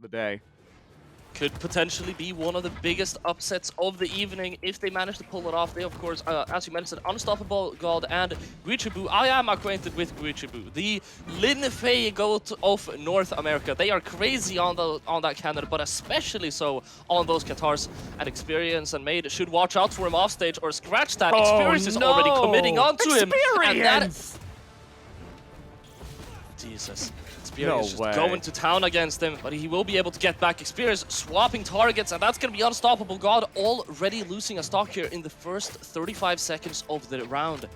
the day. Could potentially be one of the biggest upsets of the evening if they manage to pull it off. They, of course, as you mentioned, Unstopablexgod and Guichabou. I am acquainted with Guichabou, the Lin Fei goat of North America. They are crazy on that cannon, but especially so on those Qatars. And Experience and Maid should watch out for him off stage or scratch that. Experience is already committing onto him. And that... Jesus. Experience just going to town against him, but he will be able to get back. Experience swapping targets, and that's going to be Unstopablexgod already losing a stock here in the first 35 seconds of the round.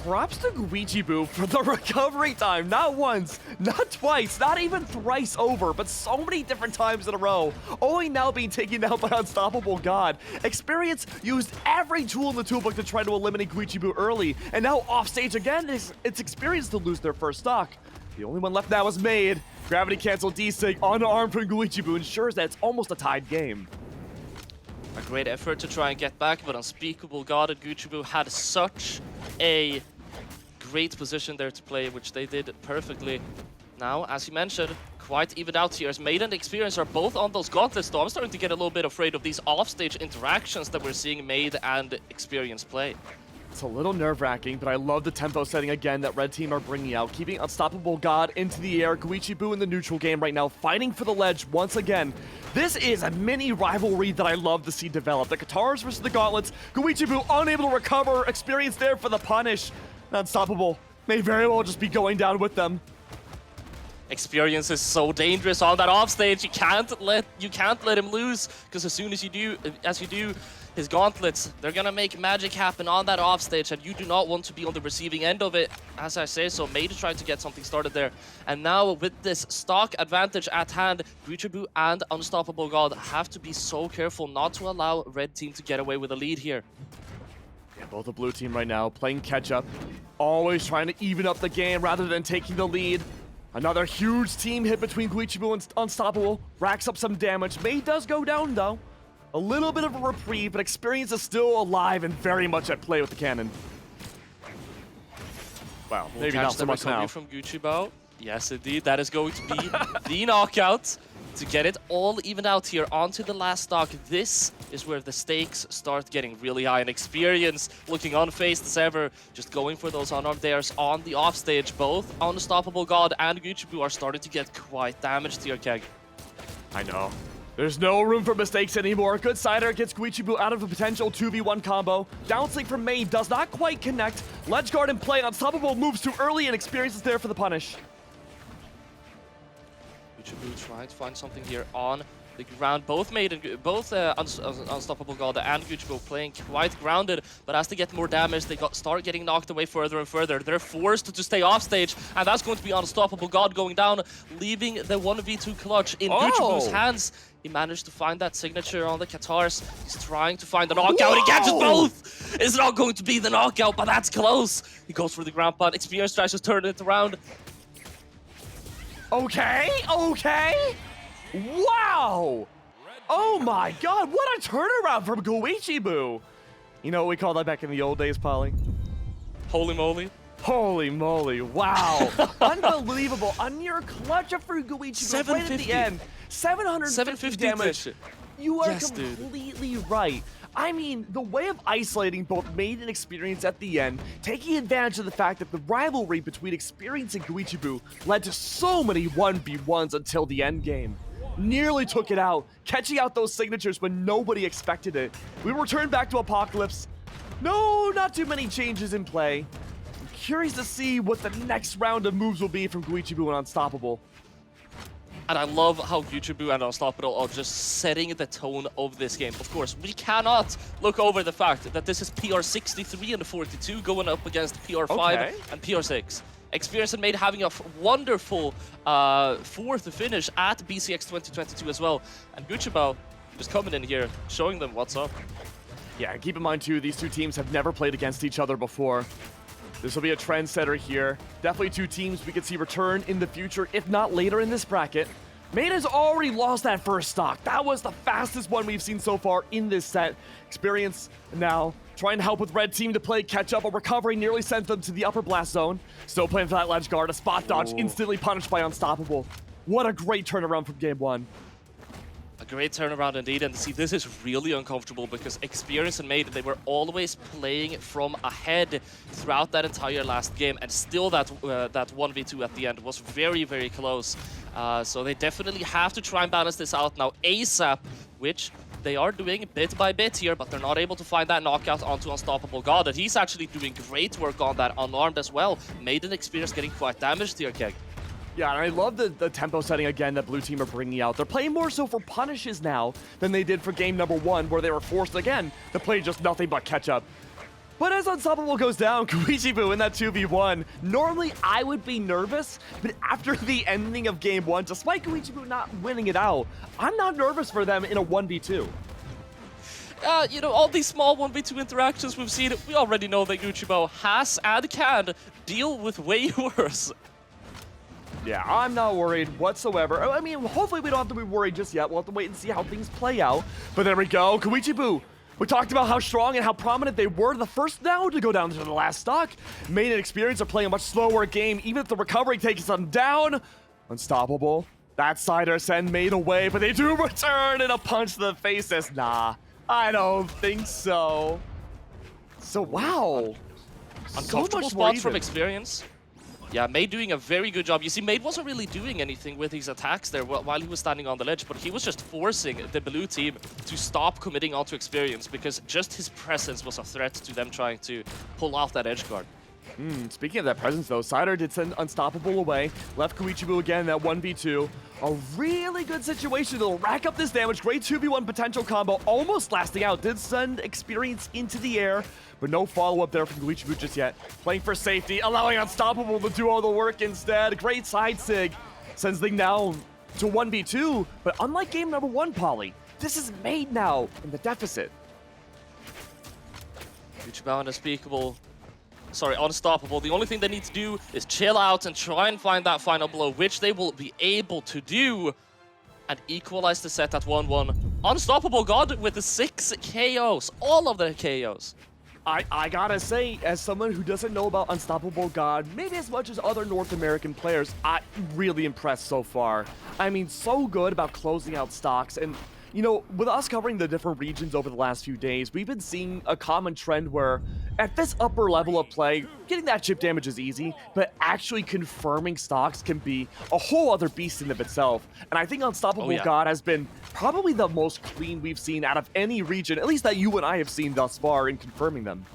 Props to Guichabou for the recovery time. Not once, not twice, not even thrice over, but so many different times in a row. Only now being taken out by Unstopablexgod. Experience used every tool in the toolbook to try to eliminate Guichabou early, and now offstage again, it's Experience to lose their first stock. The only one left now is Maid. Gravity cancel desync, unarmed from Guichabou ensures that it's almost a tied game. A great effort to try and get back, but Unspeakable and Guichabou had such a great position there to play, which they did perfectly. Now, as you mentioned, quite evened out here as Maid and Experience are both on those gauntlets, though I'm starting to get a little bit afraid of these offstage interactions that we're seeing Maid and Experience play. It's a little nerve-wracking, but I love the tempo setting again that Red Team are bringing out, keeping Unstopablexgod into the air. Guichabou in the neutral game right now, fighting for the ledge once again. This is a mini rivalry that I love to see develop. The Qatars versus the Gauntlets. Guichabou unable to recover. Experience there for the punish. Unstoppable may very well just be going down with them. Experience is so dangerous on that offstage. You can't let him lose, because as soon as you do, his gauntlets, they're gonna make magic happen on that offstage, and you do not want to be on the receiving end of it. As I say, so Maid trying to get something started there. And now with this stock advantage at hand, Guichabou and Unstopablexgod have to be so careful not to allow Red Team to get away with a lead here. Yeah, both the blue team right now playing catch up, always trying to even up the game rather than taking the lead. Another huge team hit between Guichabou and Unstoppable, racks up some damage. Maid does go down though. A little bit of a reprieve, but Experience is still alive and very much at play with the cannon. Wow, maybe not so much now. From Guichabou. Yes, indeed, that is going to be the knockout to get it all evened out here onto the last stock. This is where the stakes start getting really high, and Experience looking unfazed as ever, just going for those unarmed dares on the offstage. Both Unstopablexgod and Guichabou are starting to get quite damaged here, Keg. I know. There's no room for mistakes anymore. Good sider gets Guichabou out of a potential 2v1 combo. Downsync from Maid does not quite connect. Ledge guard in play. Unstoppable moves too early, and Experience is there for the punish. Guichabou trying to find something here on the ground. Both Maid and both Unstopablexgod and Guichabou playing quite grounded, but as they get more damage, they start getting knocked away further and further. They're forced to stay off stage, and that's going to be Unstopablexgod going down, leaving the 1v2 clutch in Guichabou's hands. He managed to find that signature on the Qatars. He's trying to find the knockout. He catches both! It's not going to be the knockout, but that's close. He goes for the ground pound. Experience tries to turn it around. Okay. Wow! Oh my god, what a turnaround from Guichabou! You know what we call that back in the old days, Polly? Holy moly. Holy moly, wow. Unbelievable. A near clutch for Guichabou right at the end. 750 damage. You are completely right. I mean, the way of isolating both Maid and Experience at the end, taking advantage of the fact that the rivalry between Experience and Guichabou led to so many 1v1s until the end game. Nearly took it out, catching out those signatures when nobody expected it. We return back to Apocalypse. No, not too many changes in play. I'm curious to see what the next round of moves will be from Guichabou and Unstoppable. And I love how Guichabou and Unstoppable are just setting the tone of this game. Of course, we cannot look over the fact that this is PR 63 and 42 going up against PR 5 and PR 6. Experience and Maid having a wonderful fourth finish at BCX 2022 as well. And Guichabou just coming in here, showing them what's up. Yeah, and keep in mind too, these two teams have never played against each other before. This will be a trendsetter here. Definitely two teams we could see return in the future, if not later in this bracket. Maid has already lost that first stock. That was the fastest one we've seen so far in this set. Experience now trying to help with Red Team to play catch up. A recovery nearly sent them to the upper blast zone. Still playing for that ledge guard. A spot dodge instantly punished by Unstoppable. What a great turnaround from game one. A great turnaround indeed, and see, this is really uncomfortable because Experience and Maid, they were always playing from ahead throughout that entire last game, and still that 1v2 at the end was very, very close. So they definitely have to try and balance this out now ASAP, which they are doing bit by bit here, but they're not able to find that knockout onto Unstopablexgod, and he's actually doing great work on that unarmed as well. Maid and Experience getting quite damaged here, Keg. Yeah, and I love the tempo setting again that Blue Team are bringing out. They're playing more so for punishes now than they did for game number one, where they were forced again to play just nothing but catch up. But as Unstoppable goes down, Guichabou in that 2v1, normally I would be nervous, but after the ending of game one, despite Guichabou not winning it out, I'm not nervous for them in a 1v2. You know, all these small 1v2 interactions we've seen, we already know that Guichabou has and can deal with way worse. Yeah, I'm not worried whatsoever. I mean, hopefully we don't have to be worried just yet. We'll have to wait and see how things play out. But there we go, Guichabou. We talked about how strong and how prominent they were the first now to go down to the last stock. Maid and Experience are playing a much slower game, even if the recovery takes them down. Unstoppable. That sider send Maid away, but they do return in a punch to the faces. Nah, I don't think so. So, wow. Uncomfortable spots from Experience. Yeah, Maid doing a very good job. You see, Maid wasn't really doing anything with his attacks there while he was standing on the ledge, but he was just forcing the blue team to stop committing onto Experience because just his presence was a threat to them trying to pull off that edge guard. Speaking of that presence, though, Cider did send Unstoppable away, left Guichabou again in that 1v2. A really good situation to rack up this damage. Great 2v1 potential combo, almost lasting out. Did send Experience into the air, but no follow-up there from Guichabou just yet. Playing for safety, allowing Unstoppable to do all the work instead. Great side sig. Sends thing down to 1v2, but unlike game number one, Polly, this is Maid now in the deficit. Guichabou unspeakable. Sorry, Unstoppable. The only thing they need to do is chill out and try and find that final blow, which they will be able to do, and equalize the set at 1-1. Unstopablexgod with the 6 KOs, all of the KOs. I gotta say, as someone who doesn't know about Unstopablexgod, maybe as much as other North American players, I'm really impressed so far. I mean, so good about closing out stocks, and you know, with us covering the different regions over the last few days, we've been seeing a common trend where at this upper level of play, getting that chip damage is easy, but actually confirming stocks can be a whole other beast in of itself. And I think Unstopablexgod has been probably the most clean we've seen out of any region, at least that you and I have seen thus far in confirming them.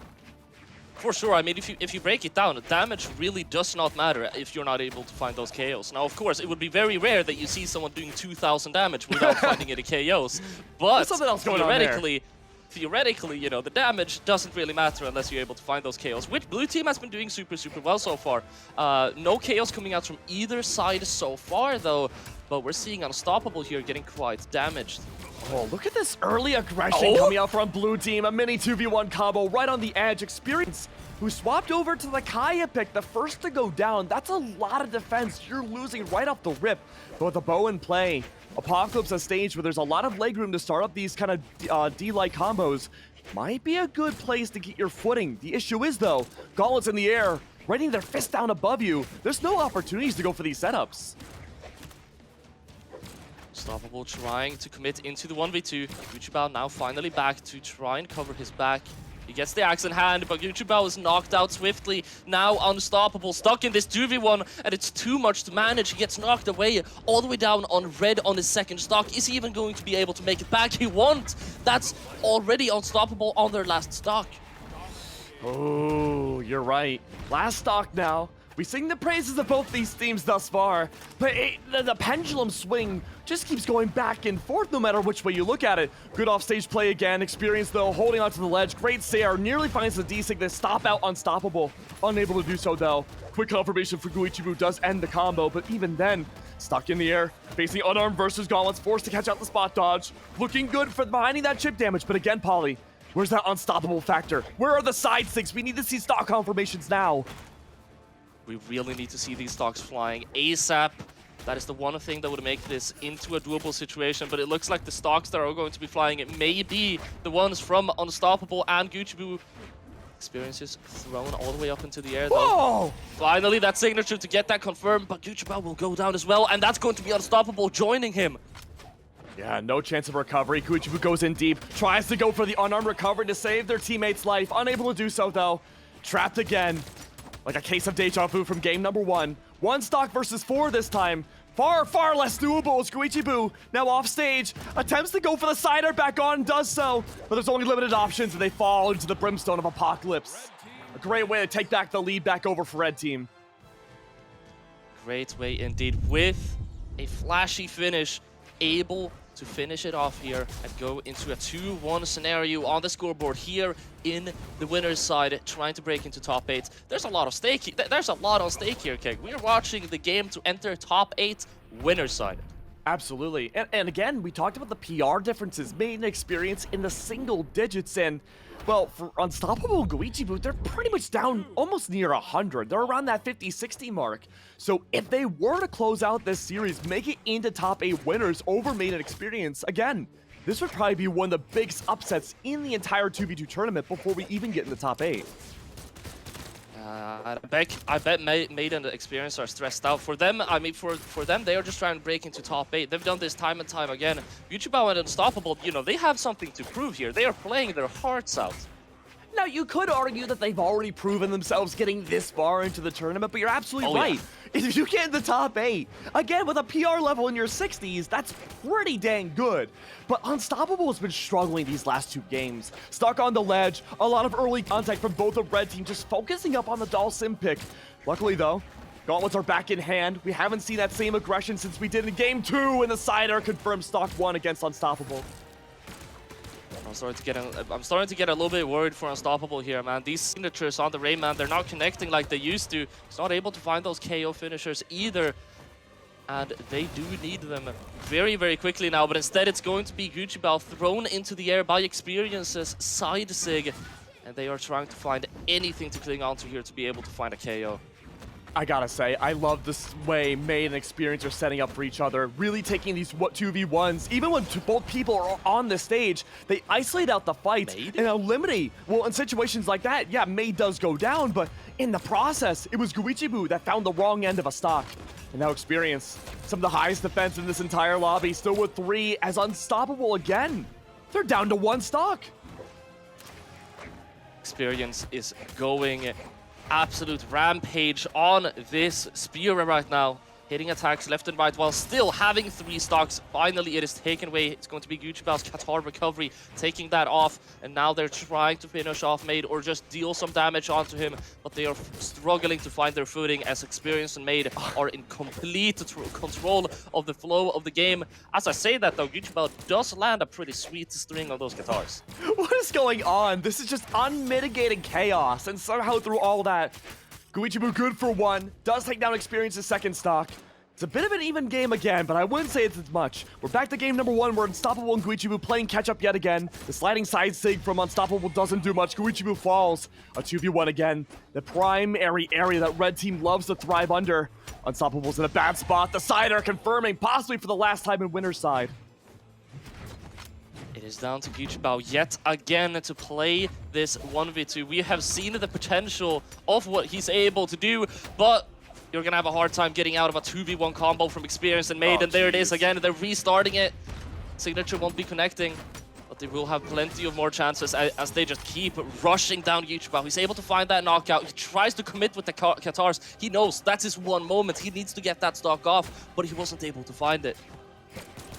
For sure, I mean, if you break it down, damage really does not matter if you're not able to find those KOs. Now, of course, it would be very rare that you see someone doing 2,000 damage without finding any KOs, but there's something else going on there. Theoretically, you know, the damage doesn't really matter unless you're able to find those KOs, which Blue Team has been doing super, super well so far. No KOs coming out from either side so far, though, but we're seeing Unstoppable here getting quite damaged. Oh, look at this early aggression coming out from Blue Team. A mini 2v1 combo right on the edge. Experience, who swapped over to the Kaya pick, the first to go down. That's a lot of defense you're losing right off the rip. But with the bow in play, Apocalypse, a stage where there's a lot of legroom to start up these kind of D-like combos, might be a good place to get your footing. The issue is, though, gauntlets in the air, raining their fist down above you. There's no opportunities to go for these setups. Unstoppable trying to commit into the 1v2. Guichabou now finally back to try and cover his back. He gets the axe in hand, but Guichabou is knocked out swiftly. Now Unstoppable stuck in this 2v1, and it's too much to manage. He gets knocked away, all the way down on red on his second stock. Is he even going to be able to make it back? He won't. That's already Unstoppable on their last stock. Oh, you're right. Last stock now. We sing the praises of both these teams thus far, but the pendulum swing just keeps going back and forth no matter which way you look at it. Good offstage play again. Experience, though, holding onto the ledge. Great Sayer nearly finds the D-Sig to stop out Unstoppable. Unable to do so, though. Quick confirmation for Guichabou does end the combo, but even then, stuck in the air, facing unarmed versus gauntlets, forced to catch out the spot dodge. Looking good for finding that chip damage, but again, Polly, where's that Unstoppable factor? Where are the side sticks? We need to see stock confirmations now. We really need to see these stocks flying ASAP. That is the one thing that would make this into a doable situation, but it looks like the stocks that are going to be flying, it may be the ones from Unstoppable and Guichabou Experience is thrown all the way up into the air, Whoa! though. Finally, that signature to get that confirmed, but Guichabou will go down as well, and that's going to be Unstoppable joining him. Yeah, no chance of recovery. Guichabou goes in deep, tries to go for the unarmed recovery to save their teammate's life. Unable to do so, though. Trapped again. Like a case of deja vu from game number 1. 1 stock versus 4 this time. Far, far less doable as Guichabou, now off stage, attempts to go for the sider, back on, does so, but there's only limited options and they fall into the brimstone of Apocalypse. A great way to take back the lead back over for Red Team. Great way indeed, with a flashy finish, able to finish it off here and go into a 2-1 scenario on the scoreboard here in the winner's side, trying to break into top 8. There's a lot of stake. There's a lot on stake here, Keg. We are watching the game to enter top 8 winner's side. Absolutely. And again, we talked about the PR differences, Maid and Experience in the single digits, and well, for Unstoppable and Guichabou, they're pretty much down almost near 100. They're around that 50-60 mark. So if they were to close out this series, make it into top 8 winners over Maid and Experience, again, this would probably be one of the biggest upsets in the entire 2v2 tournament before we even get in the top 8. I bet Maid and Experience are stressed out. For them, I mean, for them, they are just trying to break into top 8. They've done this time and time again. Guichabou and Unstoppable, you know, they have something to prove here. They are playing their hearts out. Now, you could argue that they've already proven themselves getting this far into the tournament, but you're absolutely right. Yeah. If you get in the top 8, again, with a PR level in your 60s, that's pretty dang good. But Unstoppable has been struggling these last 2 games. Stuck on the ledge, a lot of early contact from both the Red Team, just focusing up on the Doll Sim pick. Luckily, though, Gauntlets are back in hand. We haven't seen that same aggression since we did in game 2 when the Sider confirmed stock 1 against Unstoppable. I'm starting to get a little bit worried for Unstoppable here, man. These signatures on the Rayman, they're not connecting like they used to. He's not able to find those KO finishers either. And they do need them very, very quickly now. But instead, it's going to be Guichabou thrown into the air by Experience's side sig. And they are trying to find anything to cling on to here to be able to find a KO. I gotta say, I love this way Maid and Experience are setting up for each other, really taking these 2v1s. Even when both people are on the stage, they isolate out the fight and eliminate. Well, in situations like that, yeah, Maid does go down, but in the process, it was Guichabou that found the wrong end of a stock. And now Experience, some of the highest defense in this entire lobby, still with 3 as Unstoppable again. They're down to 1 stock. Experience is going absolute rampage on this Spear right now. Hitting attacks left and right while still having 3 stocks. Finally, it is taken away. It's going to be Guichabou's Qatar recovery, taking that off. And now they're trying to finish off Maid or just deal some damage onto him. But they are struggling to find their footing as Experience and Maid are in complete control of the flow of the game. As I say that, though, Guichabou does land a pretty sweet string of those Qatars. What is going on? This is just unmitigated chaos. And somehow through all that, Guichabou good for 1, does take down Experience's 2nd stock. It's a bit of an even game again, but I wouldn't say it's as much. We're back to game number 1, where Unstoppable and Guichabou playing catch-up yet again. The sliding side sig from Unstoppable doesn't do much. Guichabou falls. A 2v1 again. The primary area that Red Team loves to thrive under. Unstoppable's in a bad spot. The Sider confirming, possibly for the last time in winner's side. It is down to Guichabou yet again to play this 1v2. We have seen the potential of what he's able to do, but you're going to have a hard time getting out of a 2v1 combo from Experience and Maid, and there it is again. They're restarting it. Signature won't be connecting, but they will have plenty of more chances as they just keep rushing down Guichabou. He's able to find that knockout. He tries to commit with the Qatars. He knows that's his one moment. He needs to get that stock off, but he wasn't able to find it.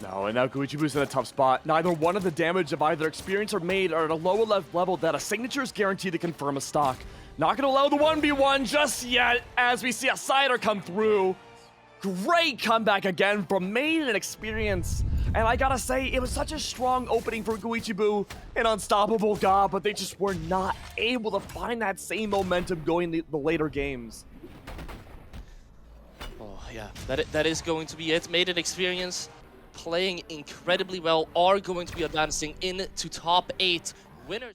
No, and now Guichabou's in a tough spot. Neither one of the damage of either Experience or Maid are at a low enough level that a signature is guaranteed to confirm a stock. Not gonna allow the 1v1 just yet as we see a Sider come through. Great comeback again from Maid and Experience. And I gotta say, it was such a strong opening for Guichabou and Unstoppable God, but they just were not able to find that same momentum going the later games. Oh yeah, that is going to be it. Maid and Experience playing incredibly well, are going to be advancing into top 8 winners.